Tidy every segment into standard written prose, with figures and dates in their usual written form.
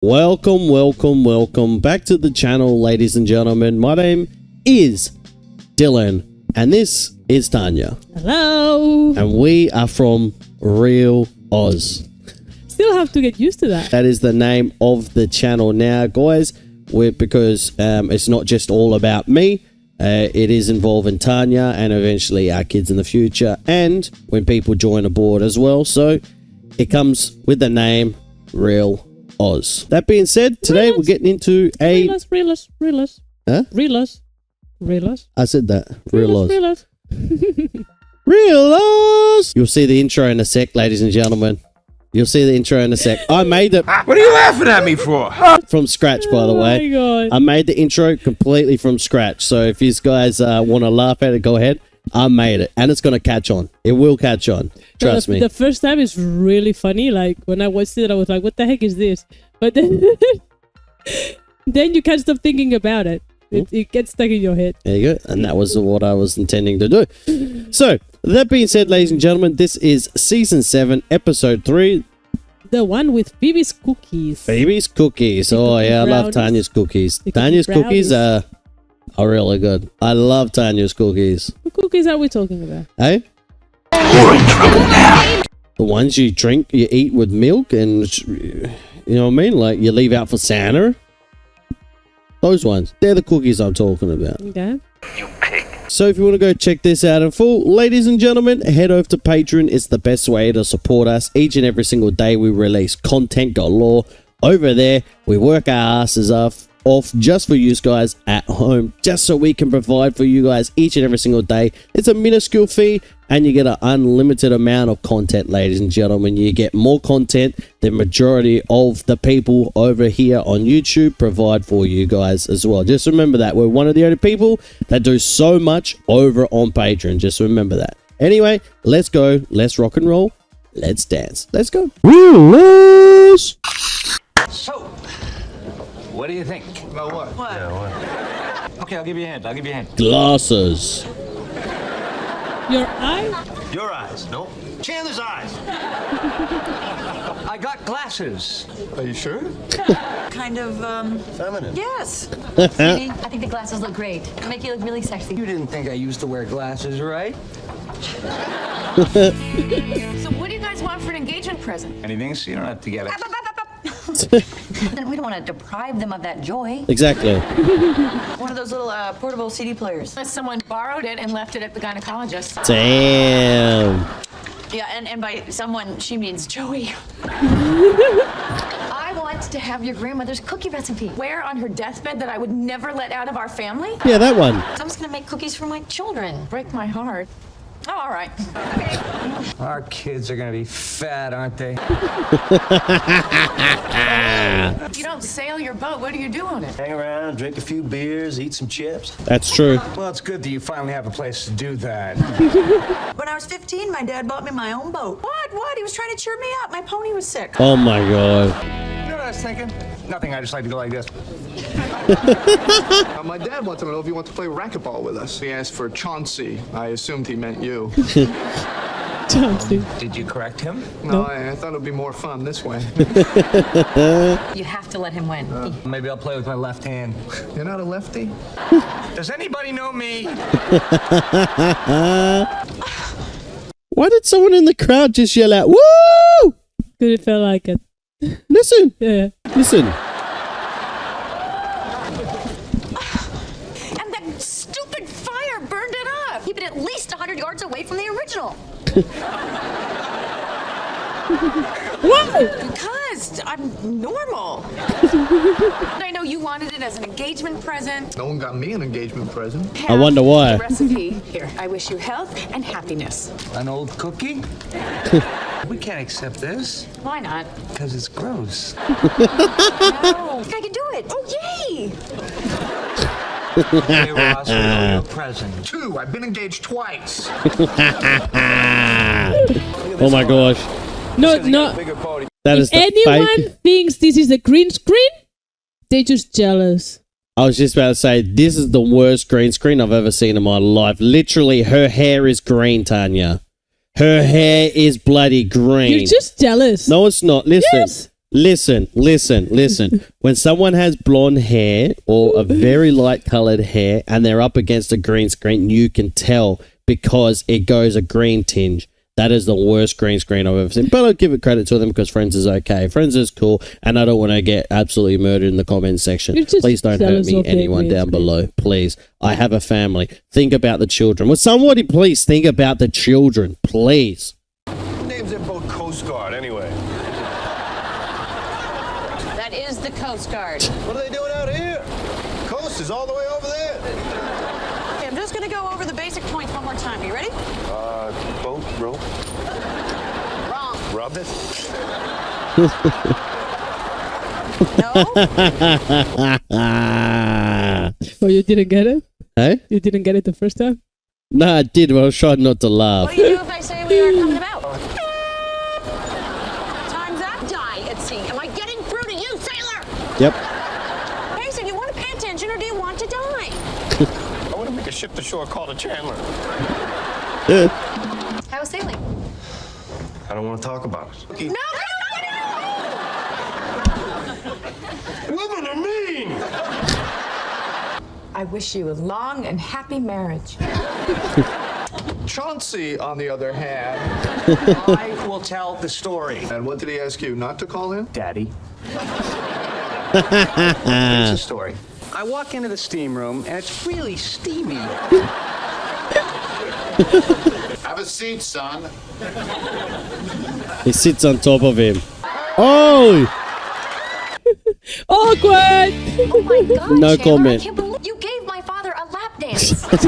Welcome back to the channel, ladies and gentlemen. My name is Dylan, and this is Tanya. Hello. And we are from Real Oz. Still have to get used to that. That is the name of the channel now, guys. Because it's not just all about me. It is involving Tanya and eventually our kids in the future, and when people join aboard as well. So it comes with the name Real Oz. That being said, today we're getting into a Real-us. Huh? Real-us. I said that. Real Oz. Real-us. Real Oz. You'll see the intro in a sec, ladies and gentlemen. You'll see the intro in a sec. I made it. What are you laughing at me for? From scratch, by the way. Oh my God. I made the intro completely from scratch. So if you guys want to laugh at it, go ahead. I made it, and it's going to catch on. It will catch on. Trust me. The first time is really funny. Like, when I watched it, I was like, what the heck is this? But then, then you can't stop thinking about it. It gets stuck in your head. There you go. And that was what I was intending to do. So, that being said, ladies and gentlemen, this is Season 7, Episode 3. The one with Phoebe's cookies. Phoebe's cookies. Oh, yeah, I love Tanya's cookies. Tanya's cookies are really good. I love Tanya's cookies. What cookies are we talking about? Hey? You're in trouble now. The ones you eat with milk and, you know what I mean? Like, you leave out for Santa. Those ones. They're the cookies I'm talking about. Okay. You pig. So if you want to go check this out in full, ladies and gentlemen, head over to Patreon. It's the best way to support us. Each and every single day we release content galore over there. We work our asses off just for you guys at home, just so we can provide for you guys each and every single day. It's a minuscule fee, and you get an unlimited amount of content, ladies and gentlemen. You get more content than majority of the people over here on YouTube provide for you guys as well. Just remember that. We're one of the only people that do so much over on Patreon. Just remember that. Anyway, let's go. Let's rock and roll. Let's dance. Let's go. Realize. So, what do you think? About what? What? Yeah, what? Okay, I'll give you a hint. Glasses. Your eye? Your eyes. No. Chandler's eyes. I got glasses. Are you sure? Kind of, Feminine. yes. Sweetie, I think the glasses look great. They make you look really sexy. You didn't think I used to wear glasses, right? So what do you guys want for an engagement present? Anything, so you don't have to get it. We don't want to deprive them of that joy. Exactly. One of those little portable CD players. Unless someone borrowed it and left it at the gynecologist. Damn. Yeah, and by someone, she means Joey. I want to have your grandmother's cookie recipe. Where on her deathbed that I would never let out of our family? Yeah, that one. I was going to make cookies for my children. Break my heart. Oh, all right. Our kids are gonna be fat, aren't they? You don't sail your boat. What do you do on it? Hang around, drink a few beers, eat some chips. That's true. Well, it's good that you finally have a place to do that. When I was 15, my dad bought me my own boat. What? He was trying to cheer me up. My pony was sick. Oh my God. You know what I was thinking? Nothing, I just like to go like this. My dad wanted to know if you want to play racquetball with us. He asked for Chauncey. I assumed he meant you. Chauncey. Did you correct him? No, I thought it would be more fun this way. You have to let him win. Maybe I'll play with my left hand. You're not a lefty? Does anybody know me? Why did someone in the crowd just yell out, "Woo!" Because it felt like it. Listen. Yeah. Listen. And that stupid fire burned it up. Keep it at least 100 yards away from the original. What? Because I'm normal. I know you wanted it as an engagement present. No one got me an engagement present. I wonder why. The recipe. Here, I wish you health and happiness. An old cookie? We can't accept this, Why not? because it's gross. No, I can do it. Oh, yay! Hey, Ross, we owe you a present. 2. I've been engaged twice. Oh my gosh. No. That is If the anyone fake. thinks this is a green screen, they're just jealous. I was just about to say, this is the worst green screen I've ever seen in my life. Literally, her hair is green, Tanya. Her hair is bloody green. You're just jealous. No, it's not. Listen. Yes. Listen. When someone has blonde hair or a very light colored hair and they're up against a green screen, you can tell because it goes a green tinge. That is the worst green screen I've ever seen. But I'll give it credit to them because Friends is okay. Friends is cool, and I don't want to get absolutely murdered in the comments section. Please don't hurt me, anyone down below. Please. I have a family. Think about the children. Will somebody please think about the children? Please. Who names their boat Coast Guard, anyway? That is the Coast Guard. What are they doing out here? Coast is all the way over there. Okay, I'm just gonna go over the basic points one more time. Are you ready? Boat, rope, Wrong. rub it. No? Oh, you didn't get it? Hey? You didn't get it the first time? No, I did, but I was trying not to laugh. What do you do if I say we are coming about? Time's up. Die at sea. Am I getting through to you, sailor? Yep. Hey, so do you want to pay attention or do you want to die? I want to make a ship to shore call to Chandler. How was sailing? I don't want to talk about it. No! Women are mean! I wish you a long and happy marriage. Chauncey, on the other hand. I will tell the story. And what did he ask you not to call him? Daddy. Here's the story. I walk into the steam room, and it's really steamy. Have a seat, son. He sits on top of him. Oh! Awkward! Oh my God, No Chandler, comment. I can't believe you gave my father a lap dance. Come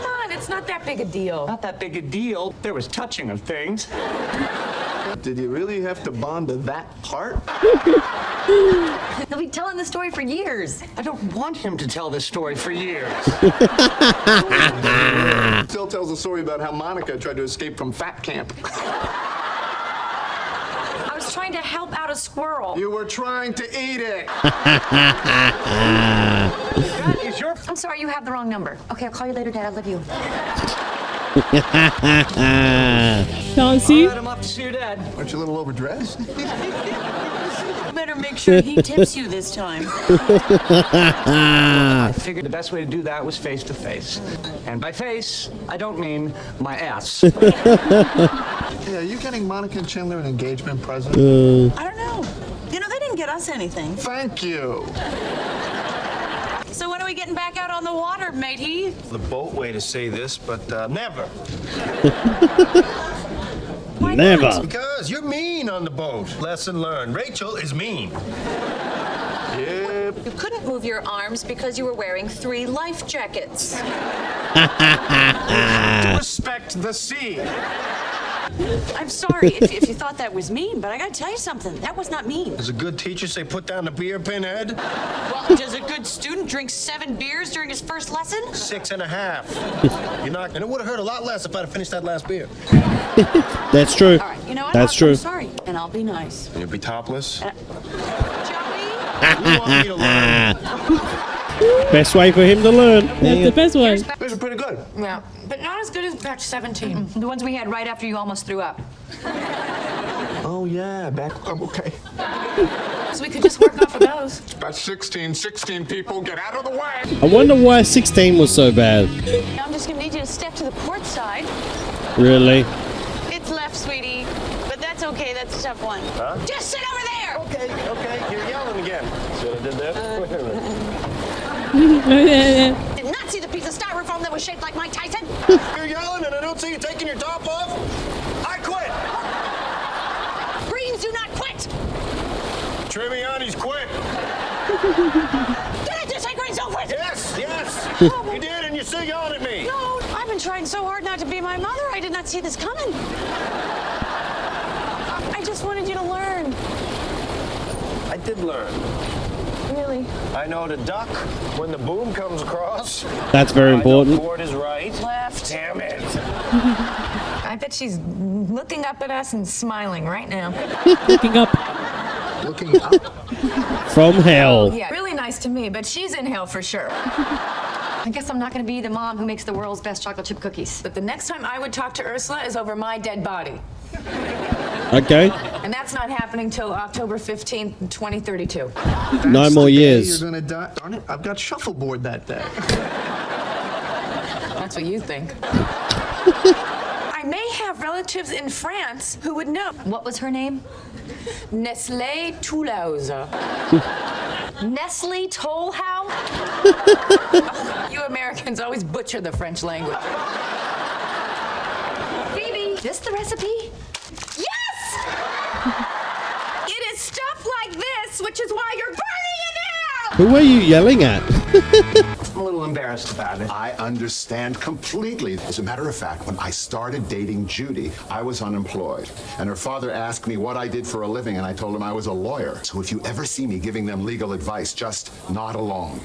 on, it's not that big a deal. Not that big a deal. There was touching of things. Did you really have to bond to that part? He'll be telling the story for years. I don't want him to tell this story for years. Still tells a story about how Monica tried to escape from fat camp. I was trying to help out a squirrel. You were trying to eat it. That is your... I'm sorry, you have the wrong number. Okay, I'll call you later, Dad. I love you. Chauncey? I'm off to see your dad. Aren't you a little overdressed? Better make sure he tips you this time. I figured the best way to do that was face to face. And by face, I don't mean my ass. Yeah, are you getting Monica and Chandler an engagement present? I don't know. You know, they didn't get us anything. Thank you. So when are we getting back out on the water, matey? The boat way to say this, but never. Never. Because you're mean on the boat. Lesson learned. Rachel is mean. Yep. You couldn't move your arms because you were wearing 3 life jackets. Respect the sea. I'm sorry if you thought that was mean, but I gotta tell you something. That was not mean. Does a good teacher say put down the beer, Pinhead? Well, does a good student drink 7 beers during his first lesson? 6.5. You're not, and it would have hurt a lot less if I'd have finished that last beer. That's true. All right, you know what? That's true. I'm sorry, and I'll be nice. You'll be topless? Joey? You want me to learn? Best way for him to learn. That's the best one. These are pretty good. Yeah, but not as good as batch 17. The ones we had right after you almost threw up. Oh, yeah, I'm okay. So we could just work off of those. Batch 16 people, get out of the way. I wonder why 16 was so bad. I'm just gonna need you to step to the port side. Really? It's left, sweetie, but that's okay. That's a tough one. Huh? Just sit over there. Okay, you're yelling again. See what I did there? Wait a minute. Did not see the piece of styrofoam that was shaped like Mike Tyson. You're yelling and I don't see you taking your top off? I quit! Greens do not quit. Trimiani's quit! Did I just say greens don't quit? Yes! You did and you're still yelling at me! No, I've been trying so hard not to be my mother. I did not see this coming. I just wanted you to learn. I did learn. Really? I know to duck when the boom comes across. That's very I know important. board is right. Left. Damn it. I bet she's looking up at us and smiling right now. Looking up. Looking up. From hell. Yeah, really nice to me, but she's in hell for sure. I guess I'm not going to be the mom who makes the world's best chocolate chip cookies. But the next time I would talk to Ursula is over my dead body. Okay. And that's not happening till October 15th, 2032. No That's more the day years. You're gonna die. Darn it! I've got shuffleboard that day. That's what you think. I may have relatives in France who would know. What was her name? Nestlé Toulouse. Nestle Tollhouse? You Americans always butcher the French language. Phoebe, Is this the recipe? Yes! It is stuff like this, which is why you're burning it out! Who are you yelling at? I'm a little embarrassed about it. I understand completely. As a matter of fact, when I started dating Judy, I was unemployed. And her father asked me what I did for a living, and I told him I was a lawyer. So if you ever see me giving them legal advice, just nod along.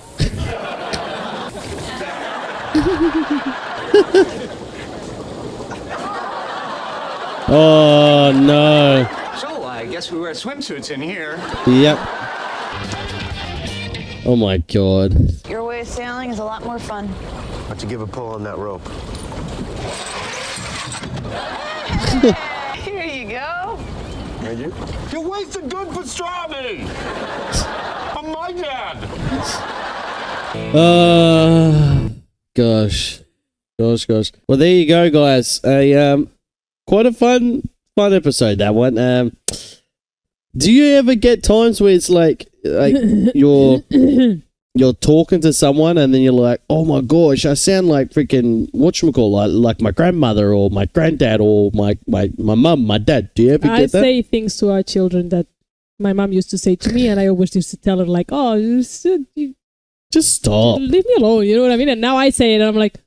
Oh no. So I guess we wear swimsuits in here. Yep. Oh my god. Your way of sailing is a lot more fun. Why don't you give a pull on that rope? Here you go. Thank you. You wasted good pastrami. I'm my dad. Gosh. Well, there you go, guys. Quite a fun episode, that one. Do you ever get times where it's like you're talking to someone and then you're like, oh my gosh, I sound like freaking whatchamacallit, like my grandmother or my granddad or my mum, my dad. Do you ever I get that? say things to our children that my mom used to say to me, and I always used to tell her like, "Oh, you Just stop. leave me alone." You know what I mean? And now I say it, and I'm like,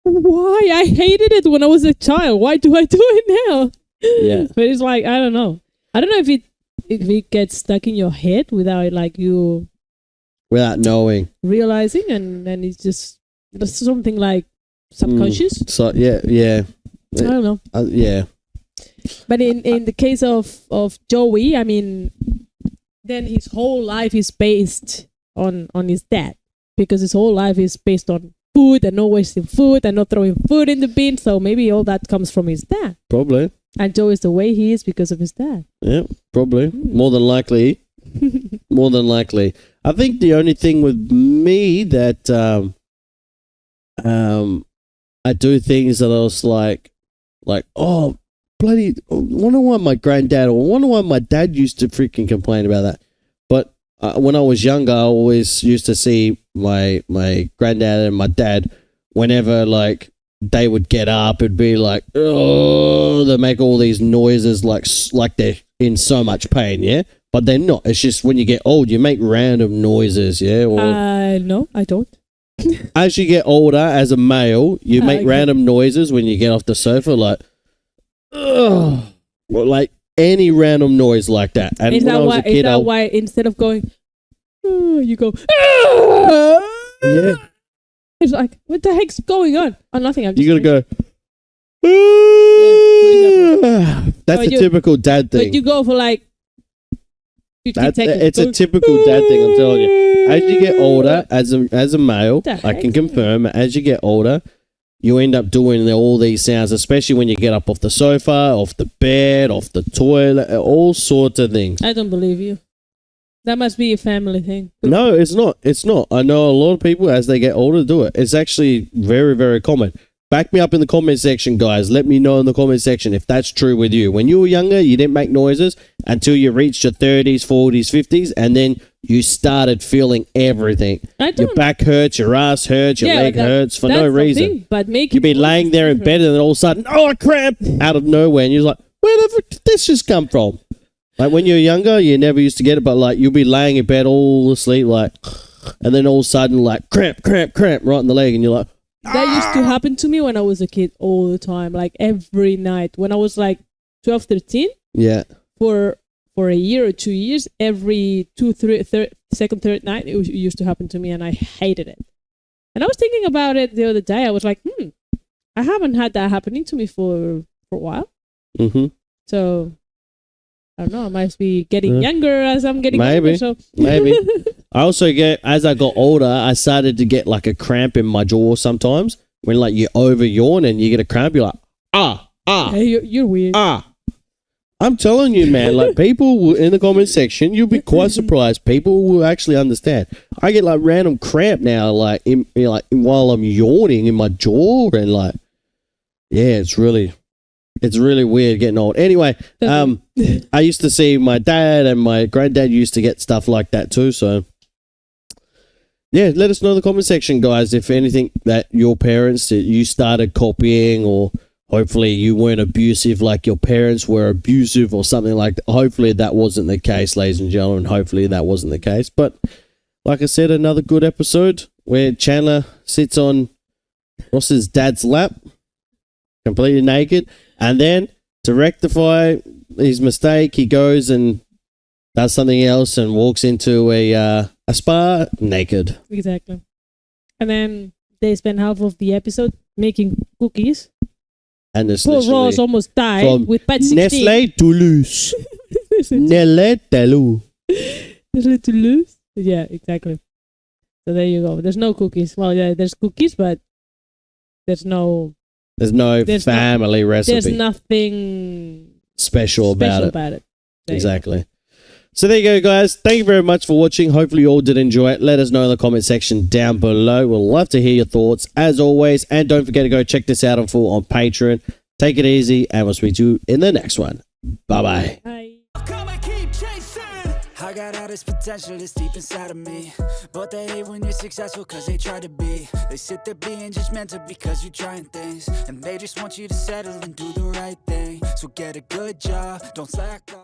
"Why? I hated it when I was a child. Why do I do it now?" Yeah. But it's like I don't know. I don't know if it gets stuck in your head without like you Without knowing. realizing, and then it's just something like subconscious. So yeah. I don't know. Yeah. But in the case of Joey, I mean, then his whole life is based on his dad, because his whole life is based on food and not wasting food and not throwing food in the bin. So maybe all that comes from his dad. Probably. And Joe is the way he is because of his dad. Yeah, probably. More than likely. More than likely. I think the only thing with me that I do things that I was like, oh, bloody, wonder why my granddad or wonder why my dad used to freaking complain about that. But when I was younger, I always used to see my granddad and my dad whenever like they would get up, it'd be like, oh, they make all these noises like they're in so much pain, yeah? But they're not. It's just when you get old, you make random noises, yeah? Or No, I don't. as you get older, as a male, you make Okay. random noises when you get off the sofa, like, ugh, well, like any random noise like that. And Is when I that was why? a kid, Is that why instead of going, you go, yeah, it's like, what the heck's going on? Oh, nothing. I'm just you gotta go. That's Or a you- typical dad thing. But you go for like 15 seconds. It's a going, typical dad thing, I'm telling you. As you get older, as a male, The I can heck? confirm, as you get older, you end up doing all these sounds, especially when you get up off the sofa, off the bed, off the toilet, all sorts of things. I don't believe you. That must be a family thing. No, it's not. It's not. I know a lot of people, as they get older, do it. It's actually very, very common. Back me up in the comment section, guys. Let me know in the comment section if that's true with you. When you were younger, you didn't make noises until you reached your 30s, 40s, 50s, and then you started feeling everything. I Your don't. back hurts, your ass hurts, your leg that- hurts for that's no the reason. thing, but make You'd be laying there in bed and then all of a sudden, oh, a cramp out of nowhere. And you're like, where the fuck did this just come from? Like when you're younger, you never used to get it, but like you'll be laying in bed all asleep, like, and then all of a sudden, like, cramp right in the leg. And you're like, That used to happen to me when I was a kid all the time, like every night. When I was like 12, 13, yeah. for a year or 2 years, every second, third night, it used to happen to me, and I hated it. And I was thinking about it the other day. I was like, I haven't had that happening to me for a while. Mm-hmm. So I don't know. I must be getting younger as I'm getting Maybe. younger. So Maybe. I also as I got older, I started to get like a cramp in my jaw sometimes. When like you over yawn and you get a cramp, you're like, Hey, you're weird. I'm telling you, man, like people will, in the comment section, you'll be quite surprised. People will actually understand. I get like random cramp now, like while I'm yawning in my jaw, and like, yeah, it's really weird getting old. Anyway, I used to see my dad and my granddad used to get stuff like that too. So, yeah, let us know in the comment section, guys, if anything that your parents that you started copying, or hopefully you weren't abusive like your parents were abusive or something like that. Hopefully that wasn't the case, ladies and gentlemen. Hopefully that wasn't the case. But like I said, another good episode where Chandler sits on Ross's dad's lap, completely naked. And then to rectify his mistake, he goes and does something else and walks into a spa naked. Exactly. And then they spend half of the episode making cookies. And it's Poor Ross almost died with bad 16. Nestle Toulouse. Nestle Toulouse. Yeah, exactly. So there you go. There's no cookies. Well, yeah, there's cookies, but there's no family recipe. There's nothing special about it. Exactly. So there you go, guys. Thank you very much for watching. Hopefully you all did enjoy it. Let us know in the comment section down below. We'll love to hear your thoughts as always. And don't forget to go check this out in full on Patreon. Take it easy, and we'll speak to you in the next one. Bye-bye. Bye. I got all this potential that's deep inside of me, but they hate when you're successful cause they try to be. They sit there being judgmental because you're trying things, and they just want you to settle and do the right thing. So get a good job, don't slack off.